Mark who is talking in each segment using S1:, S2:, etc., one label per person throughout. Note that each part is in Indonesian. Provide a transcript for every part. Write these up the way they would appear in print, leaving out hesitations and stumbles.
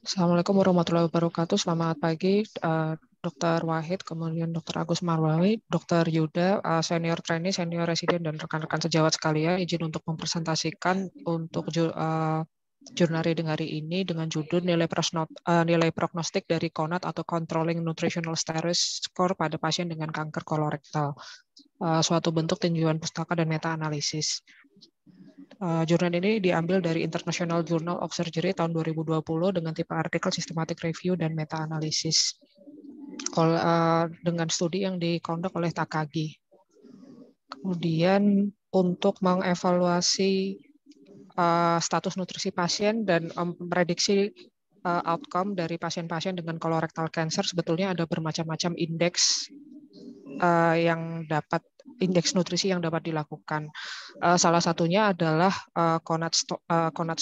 S1: Assalamualaikum warahmatullahi wabarakatuh. Selamat pagi, Dr. Wahid, kemudian Dr. Agus Marwawi, Dr. Yuda, senior trainee, senior resident, dan rekan-rekan sejawat sekalian. Izin untuk mempresentasikan untuk jurnal reading hari ini dengan judul nilai prognostik dari CONUT atau Controlling Nutritional Status Score pada pasien dengan kanker kolorektal. Suatu bentuk tinjauan pustaka dan meta-analisis. Jurnal ini diambil dari International Journal of Surgery tahun 2020 dengan tipe artikel systematic review dan meta-analisis dengan studi yang dikondukt oleh Takagi. Kemudian untuk mengevaluasi status nutrisi pasien dan memprediksi outcome dari pasien-pasien dengan colorectal cancer, sebetulnya ada bermacam-macam indeks indeks nutrisi yang dapat dilakukan. Salah satunya adalah CONUT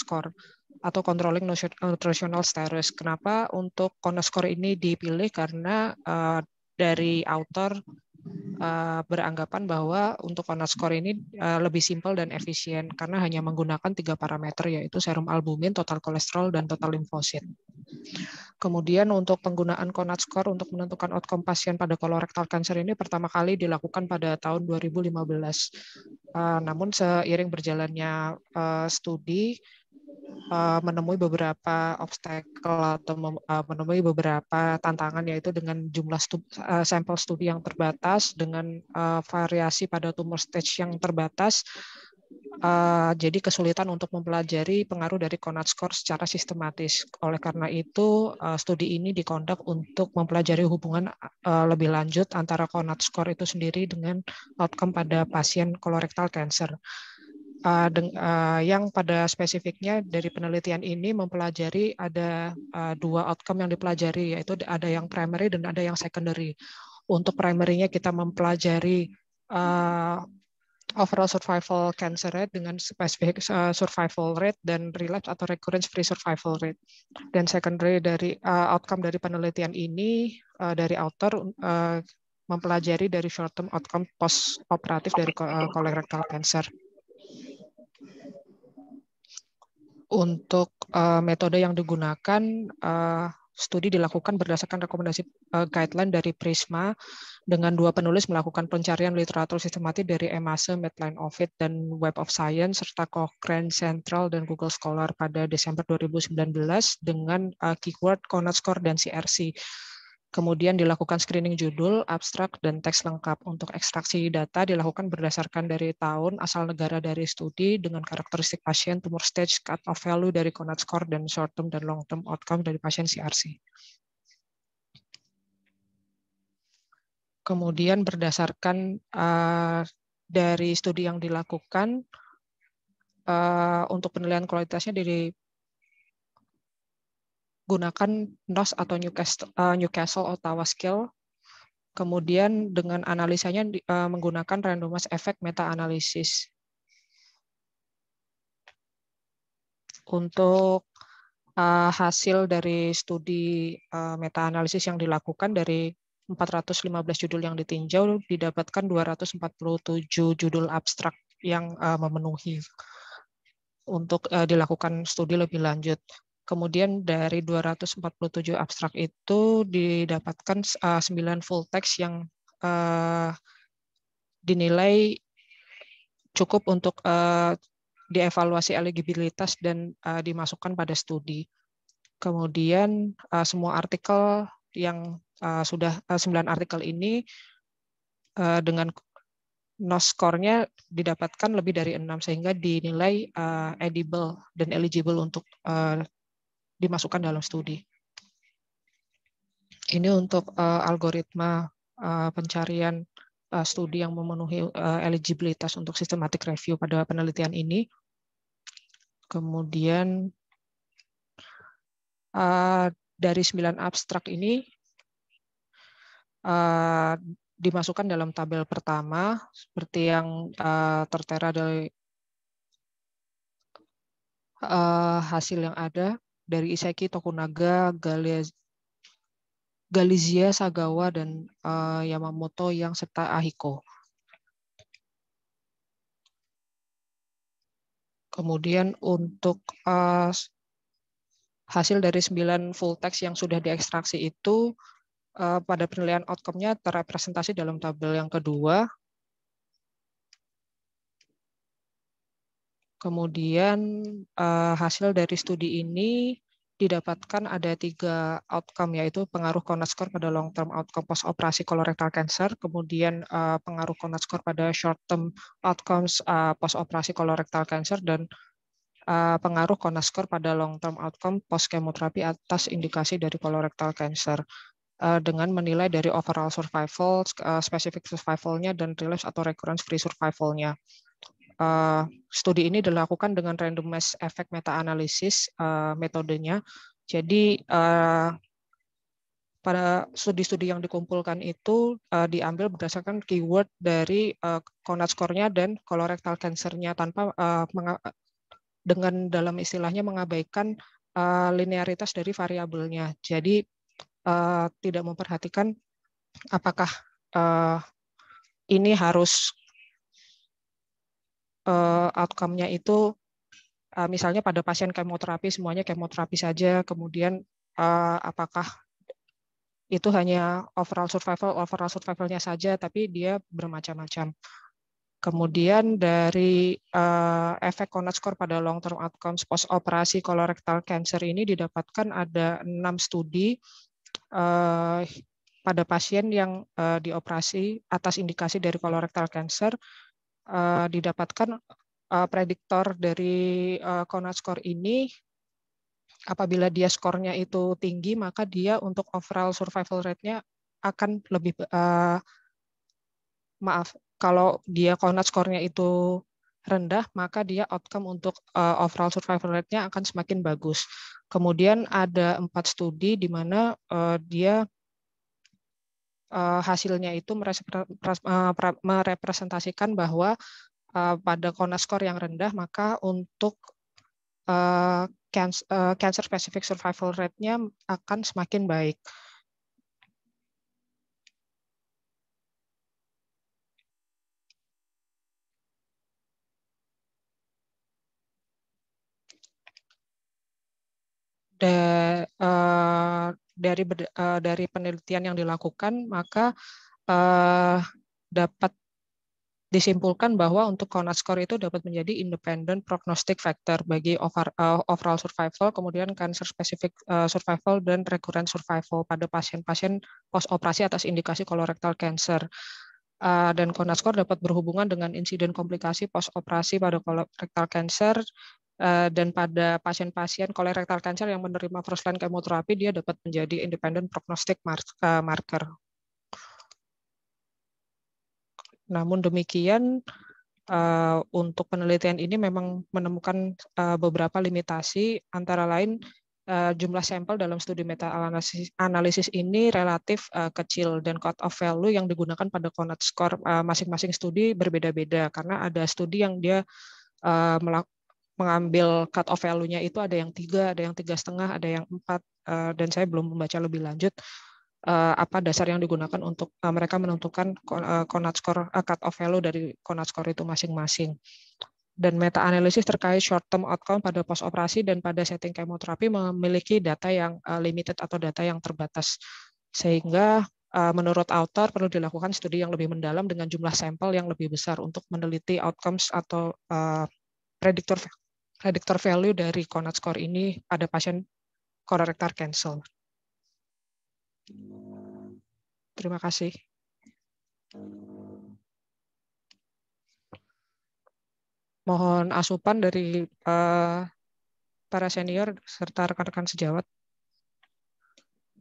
S1: score atau Controlling Nutritional Status. Kenapa untuk CONUT score ini dipilih? Karena dari author beranggapan bahwa untuk CONUT score ini lebih simpel dan efisien karena hanya menggunakan 3 parameter, yaitu serum albumin, total kolesterol, dan total limfosit. Kemudian untuk penggunaan CONUT score untuk menentukan outcome pasien pada colorectal cancer ini pertama kali dilakukan pada tahun 2015. Namun seiring berjalannya studi, menemui beberapa obstacle atau menemui beberapa tantangan, yaitu dengan jumlah sampel studi yang terbatas, dengan variasi pada tumor stage yang terbatas. Jadi kesulitan untuk mempelajari pengaruh dari CONUT score secara sistematis. Oleh karena itu, studi ini dikondukt untuk mempelajari hubungan lebih lanjut antara CONUT score itu sendiri dengan outcome pada pasien colorectal cancer. Yang pada spesifiknya dari penelitian ini mempelajari ada 2 outcome yang dipelajari, yaitu ada yang primary dan ada yang secondary. Untuk primary-nya kita mempelajari overall survival cancer rate dengan spesifik survival rate dan relapse atau recurrence free survival rate. Dan secondary dari outcome dari penelitian ini dari author mempelajari dari short term outcome post operatif dari colorectal cancer. Untuk metode yang digunakan, studi dilakukan berdasarkan rekomendasi guideline dari PRISMA dengan 2 penulis melakukan pencarian literatur sistematik dari EMASE, Medline Ovid, dan Web of Science, serta Cochrane Central dan Google Scholar pada Desember 2019 dengan keyword CONUT score dan CRC. Kemudian dilakukan screening judul, abstrak, dan teks lengkap. Untuk ekstraksi data dilakukan berdasarkan dari tahun, asal negara dari studi, dengan karakteristik pasien, tumor stage, cut-off value dari CONUT score, dan short-term dan long-term outcome dari pasien CRC. Kemudian berdasarkan dari studi yang dilakukan, untuk penilaian kualitasnya gunakan NOS atau Newcastle Ottawa Scale. Kemudian dengan analisanya menggunakan randomized effect meta-analisis. Untuk hasil dari studi meta-analisis yang dilakukan dari 415 judul yang ditinjau, didapatkan 247 judul abstrak yang memenuhi untuk dilakukan studi lebih lanjut. Kemudian dari 247 abstrak itu didapatkan 9 full text yang dinilai cukup untuk dievaluasi elegibilitas dan dimasukkan pada studi. Kemudian semua artikel yang sudah 9 artikel ini dengan NOS score-nya didapatkan lebih dari 6 sehingga dinilai edible dan eligible untuk dimasukkan dalam studi. Ini untuk algoritma pencarian studi yang memenuhi eligibilitas untuk systematic review pada penelitian ini. Kemudian dari 9 abstrak ini dimasukkan dalam tabel pertama seperti yang tertera dari hasil yang ada dari Iseki Tokunaga, Galizia Sagawa, dan Yamamoto yang serta Ahiko. Kemudian untuk hasil dari 9 full text yang sudah diekstraksi itu pada penilaian outcome-nya terrepresentasi dalam tabel yang kedua. Kemudian hasil dari studi ini didapatkan ada 3 outcome, yaitu pengaruh Counat score pada long term outcome post operasi colorectal cancer, kemudian pengaruh Counat score pada short term outcomes post operasi colorectal cancer, dan pengaruh Counat score pada long term outcome post kemoterapi atas indikasi dari colorectal cancer, dengan menilai dari overall survival, specific survival-nya, dan relapse atau recurrence free survival-nya. Studi ini dilakukan dengan randomized effect meta-analysis metodenya. Jadi pada studi-studi yang dikumpulkan itu diambil berdasarkan keyword dari Counat score-nya dan colorectal cancer-nya, tanpa dengan dalam istilahnya mengabaikan linearitas dari variabelnya. Jadi tidak memperhatikan apakah ini harus outcome-nya itu misalnya pada pasien kemoterapi semuanya kemoterapi saja, kemudian apakah itu hanya overall survival-nya saja, tapi dia bermacam-macam. Kemudian dari efek Counat score pada long term outcomes post operasi colorectal cancer ini didapatkan ada 6 studi pada pasien yang dioperasi atas indikasi dari colorectal cancer. Didapatkan prediktor dari Counat score ini, apabila dia skornya itu tinggi, maka dia untuk overall survival rate-nya akan lebih kalau dia Counat score-nya itu rendah, maka dia outcome untuk overall survival rate-nya akan semakin bagus. Kemudian ada 4 studi di mana dia hasilnya itu merepresentasikan bahwa pada Counat score yang rendah, maka untuk cancer specific survival rate-nya akan semakin baik. Dari penelitian yang dilakukan, maka dapat disimpulkan bahwa untuk Counat score itu dapat menjadi independent prognostic factor bagi overall survival, kemudian cancer specific survival, dan recurrent survival pada pasien-pasien post operasi atas indikasi colorectal cancer. Dan Counat score dapat berhubungan dengan insiden komplikasi post operasi pada colorectal cancer, dan pada pasien-pasien colorectal cancer yang menerima first line kemoterapi, dia dapat menjadi independent prognostic marker. Namun demikian, untuk penelitian ini memang menemukan beberapa limitasi, antara lain jumlah sampel dalam studi meta-analisis ini relatif kecil, dan cut-off value yang digunakan pada Counat score masing-masing studi berbeda-beda, karena ada studi yang dia mengambil cut-off value-nya itu ada yang 3, ada yang 3,5, ada yang 4, dan saya belum membaca lebih lanjut apa dasar yang digunakan untuk mereka menentukan Counat score cut-off value dari Counat score itu masing-masing. Dan meta-analisis terkait short-term outcome pada post-operasi dan pada setting kemoterapi memiliki data yang limited atau data yang terbatas. Sehingga menurut author perlu dilakukan studi yang lebih mendalam dengan jumlah sampel yang lebih besar untuk meneliti outcomes atau predictor value dari Counat score ini pada pasien colorectal cancer. Terima kasih. Mohon asupan dari para senior serta rekan-rekan sejawat.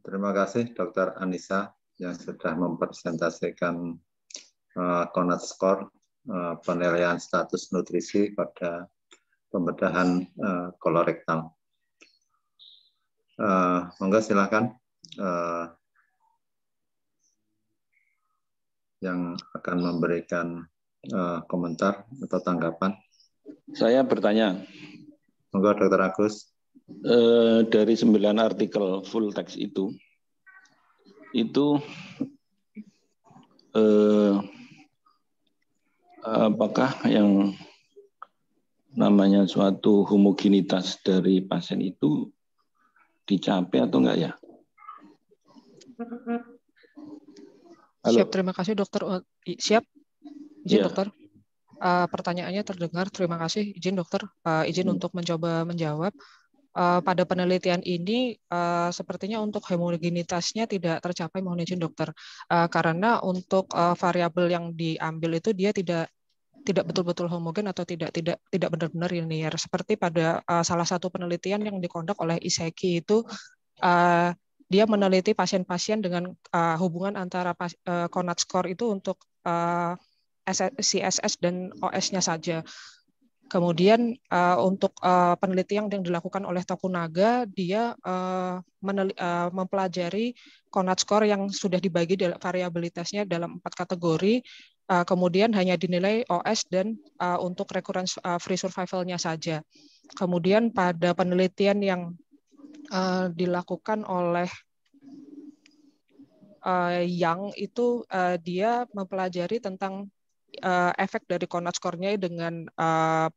S2: Terima kasih Dr. Anissa yang sudah mempresentasikan Counat score penilaian status nutrisi pada pembedahan kolorektal. Monggo silakan yang akan memberikan komentar atau tanggapan.
S3: Saya bertanya.
S2: Monggo Dr. Agus.
S3: Dari 9 artikel full text itu apakah yang namanya suatu homogenitas dari pasien itu dicapai atau enggak ya? Halo.
S1: Siap, terima kasih dokter. Siap, izin
S3: Ya.
S1: dokter. Pertanyaannya terdengar, terima kasih. Izin dokter, izin untuk mencoba menjawab. Pada penelitian ini sepertinya untuk homogenitasnya tidak tercapai, mohon izin dokter. Karena untuk variabel yang diambil itu dia tidak betul-betul homogen atau tidak benar-benar linear. Seperti pada salah satu penelitian yang dikondak oleh Iseki itu dia meneliti pasien-pasien dengan hubungan antara Cournot score itu untuk CSS dan OS-nya saja. Kemudian untuk penelitian yang dilakukan oleh Tokunaga, dia mempelajari Cournot score yang sudah dibagi variabilitasnya dalam 4 kategori, kemudian hanya dinilai OS dan untuk recurrence free survival-nya saja. Kemudian pada penelitian yang dilakukan oleh Yang itu dia mempelajari tentang efek dari Cournot score-nya dengan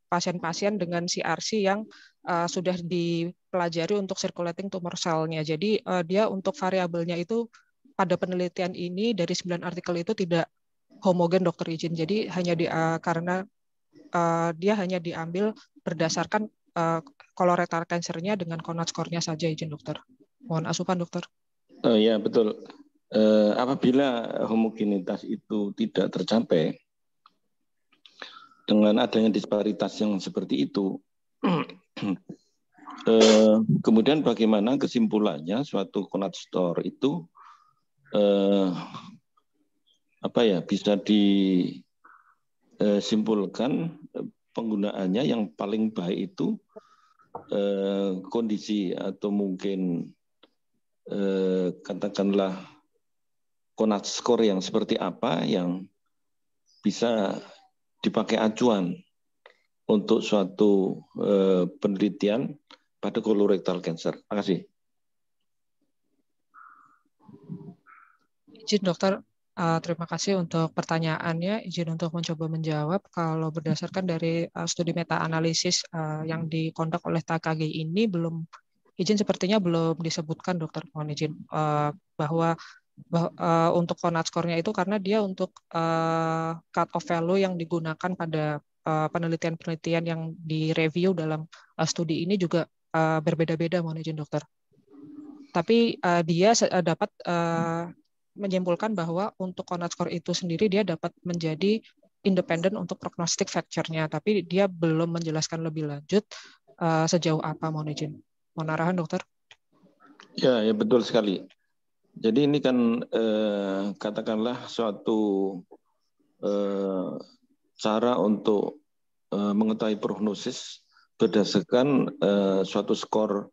S1: pasien-pasien dengan CRC yang sudah dipelajari untuk circulating tumor cell-nya. Jadi dia untuk variabelnya itu pada penelitian ini dari 9 artikel itu tidak homogen, dokter izin. Jadi hanya karena dia hanya diambil berdasarkan colorectal cancer-nya dengan Cournot score-nya saja, izin dokter. Mohon asupan dokter.
S3: Oh ya betul. Apabila homogenitas itu tidak tercapai dengan adanya disparitas yang seperti itu, kemudian bagaimana kesimpulannya suatu Cournot score itu bisa disimpulkan penggunaannya yang paling baik itu kondisi atau mungkin katakanlah Cournot score yang seperti apa yang bisa dipakai acuan untuk suatu penelitian pada colorectal cancer. Terima kasih.
S1: Izin dokter, terima kasih untuk pertanyaannya. Izin untuk mencoba menjawab. Kalau berdasarkan dari studi meta-analisis yang dikondak oleh Takagi ini, sepertinya belum disebutkan, dokter. Mohon izin bahwa untuk Cournot score-nya itu karena dia untuk cut-off value yang digunakan pada penelitian-penelitian yang direview dalam studi ini juga berbeda-beda, mohon izin dokter. Tapi dia dapat menyimpulkan bahwa untuk Cournot score itu sendiri dia dapat menjadi independen untuk prognostic factor-nya, tapi dia belum menjelaskan lebih lanjut sejauh apa, mohon izin. Mohon arahan, dokter.
S3: Ya betul sekali. Jadi ini kan katakanlah suatu cara untuk mengetahui prognosis berdasarkan suatu skor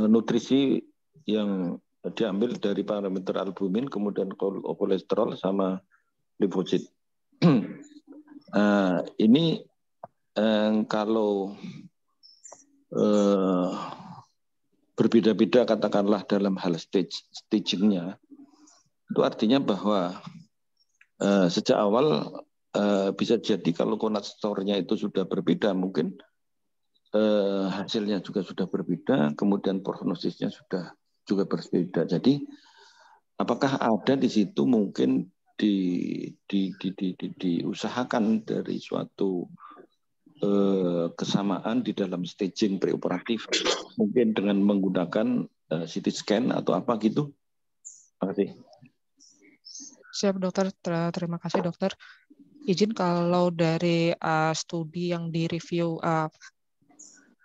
S3: nutrisi yang diambil dari parameter albumin, kemudian kolesterol sama limfosit. Ini kalau berbeda-beda katakanlah dalam hal stagingnya, itu artinya bahwa sejak awal bisa jadi kalau Cournot score-nya itu sudah berbeda, mungkin hasilnya juga sudah berbeda, kemudian prognosisnya sudah juga berbeda. Jadi apakah ada di situ mungkin diusahakan dari suatu kesamaan di dalam staging preoperatif, mungkin dengan menggunakan CT scan atau apa gitu? Terima kasih.
S1: Siap dokter, terima kasih dokter. Izin kalau dari studi yang direview,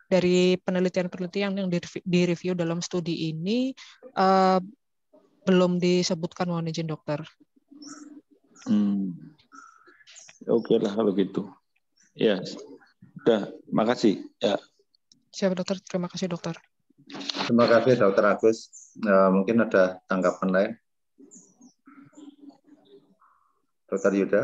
S1: dari penelitian-penelitian yang direview dalam studi ini belum disebutkan, mohon izin dokter.
S3: Oke lah kalau gitu. Ya, sudah. Makasih. Ya.
S1: Siap dokter, terima kasih dokter.
S2: Terima kasih Dokter Agus. Mungkin ada tanggapan lain, Dokter Yuda.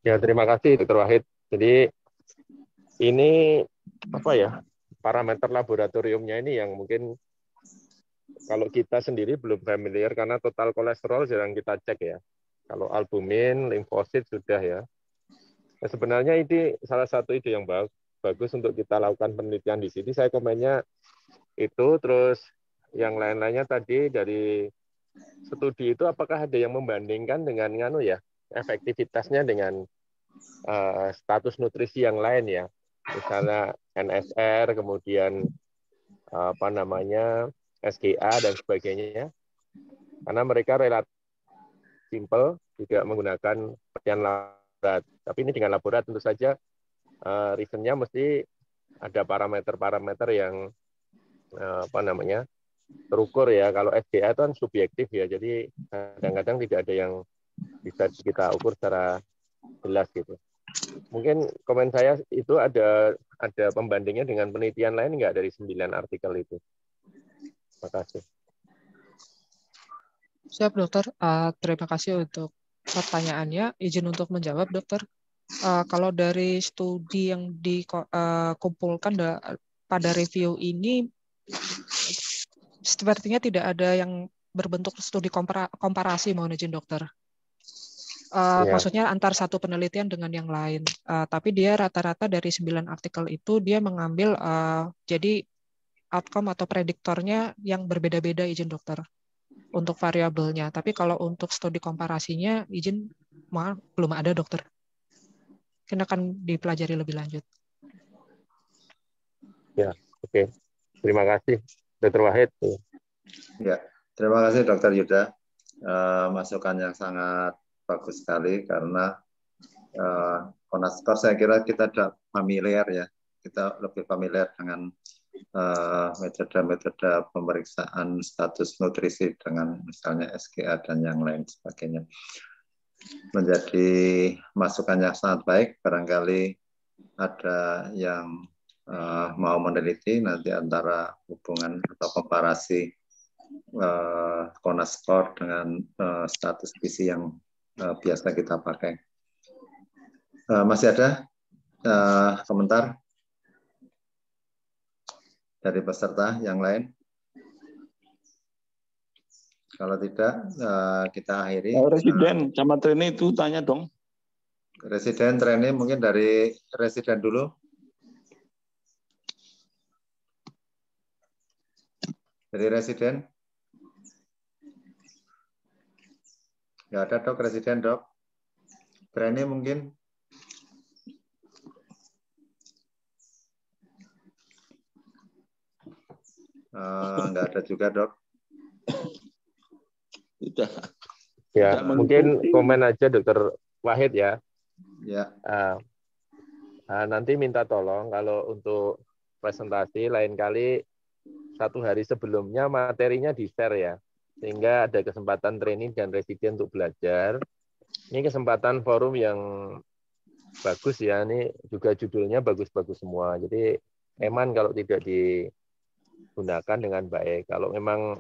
S4: Ya, terima kasih Dr. Wahid. Jadi ini parameter laboratoriumnya ini yang mungkin kalau kita sendiri belum familiar karena total kolesterol jarang kita cek ya. Kalau albumin, limfosit sudah ya. Nah, sebenarnya ini salah satu ide yang bagus untuk kita lakukan penelitian di sini. Saya komennya itu, terus yang lain-lainnya tadi dari studi itu apakah ada yang membandingkan dengan efektivitasnya dengan status nutrisi yang lain ya, misalnya NSR, kemudian SGA dan sebagainya, karena mereka relatif simple, tidak menggunakan penelitian laborat. Tapi ini dengan laborat tentu saja reasonnya mesti ada parameter-parameter yang terukur ya. Kalau SGA itu kan subjektif ya, jadi kadang-kadang tidak ada yang bisa kita ukur secara jelas gitu. Mungkin komen saya itu ada pembandingnya dengan penelitian lain nggak dari 9 artikel itu. Terima kasih.
S1: Siap, dokter. Terima kasih untuk pertanyaannya. Izin untuk menjawab, dokter. Kalau dari studi yang dikumpulkan pada review ini, sepertinya tidak ada yang berbentuk studi komparasi, mohon izin, dokter. Maksudnya antar satu penelitian dengan yang lain. Tapi dia rata-rata dari 9 artikel itu dia mengambil jadi outcome atau prediktornya yang berbeda-beda, izin dokter, untuk variabelnya. Tapi kalau untuk studi komparasinya, izin maaf, belum ada, dokter. Mungkin akan dipelajari lebih lanjut.
S4: Ya, oke. Terima kasih, Dr. Wahid.
S2: Ya, terima kasih Dr. Yuda. Masukan yang sangat bagus sekali karena CONASCOR saya kira kita sudah familiar ya. Kita lebih familiar dengan metode-metode pemeriksaan status nutrisi dengan misalnya SGA dan yang lain sebagainya. Menjadi masukan yang sangat baik. Barangkali ada yang mau meneliti nanti antara hubungan atau komparasi CONASCOR dengan status gizi yang biasa kita pakai. Masih ada komentar dari peserta yang lain? Kalau tidak, kita akhiri.
S3: Residen sama trainee itu tanya dong.
S2: Residen, trainee mungkin dari residen dulu. Dari residen? Nggak ada, dok, residen, dok. Trainee mungkin? Nggak ada juga, dok.
S3: Sudah.
S4: Ya, mungkin komen aja Dr. Wahid ya.
S2: Ya.
S4: Nanti minta tolong kalau untuk presentasi lain kali 1 hari sebelumnya materinya di-share ya. Sehingga ada kesempatan training dan residen untuk belajar. Ini kesempatan forum yang bagus ya. Ini juga judulnya bagus-bagus semua. Jadi eman kalau tidak digunakan dengan baik. Kalau memang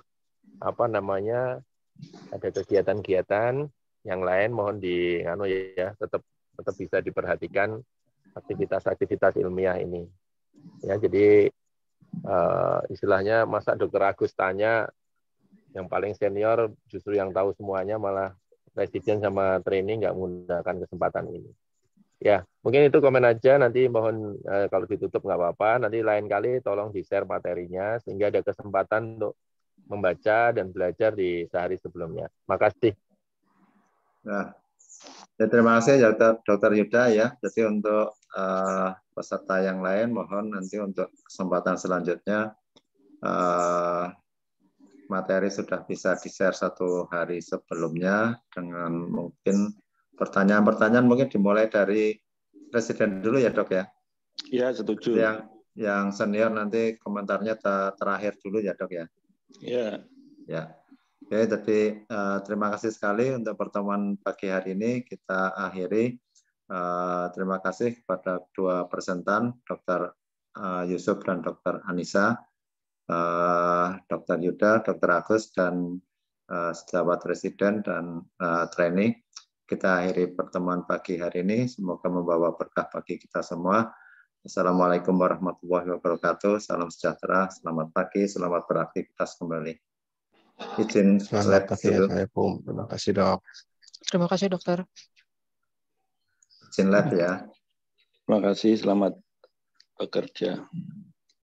S4: ada kegiatan-kegiatan yang lain mohon tetap bisa diperhatikan aktivitas-aktivitas ilmiah ini. Ya, jadi istilahnya masa Dr. Agus tanya yang paling senior justru yang tahu semuanya, malah residen sama training nggak menggunakan kesempatan ini. Ya, mungkin itu komen aja, nanti mohon kalau ditutup nggak apa-apa, nanti lain kali tolong di-share materinya sehingga ada kesempatan untuk membaca dan belajar di sehari sebelumnya. Makasih.
S2: Nah, ya, terima kasih Dr. Yuda ya. Jadi untuk peserta yang lain mohon nanti untuk kesempatan selanjutnya materi sudah bisa di-share 1 hari sebelumnya dengan mungkin pertanyaan-pertanyaan mungkin dimulai dari residen dulu ya, dok ya.
S3: Ya, setuju.
S2: Yang senior nanti komentarnya terakhir dulu ya, dok ya.
S3: Ya.
S2: Ya. Oke, jadi terima kasih sekali untuk pertemuan pagi hari ini. Kita akhiri. Terima kasih kepada 2 presentan, Dr. Yusuf dan Dr. Anissa, Dr. Yuda, Dr. Agus, dan sejawat residen dan trainee. Kita akhiri pertemuan pagi hari ini. Semoga membawa berkah bagi kita semua. Assalamualaikum warahmatullahi wabarakatuh. Salam sejahtera, selamat pagi, selamat beraktivitas kembali. Izin
S5: Selamat
S2: lab
S5: pagi,
S2: dulu.
S5: Assalamualaikum. Terima kasih, dok.
S1: Terima kasih, dokter.
S2: Izin lab ya.
S3: Terima kasih, selamat bekerja.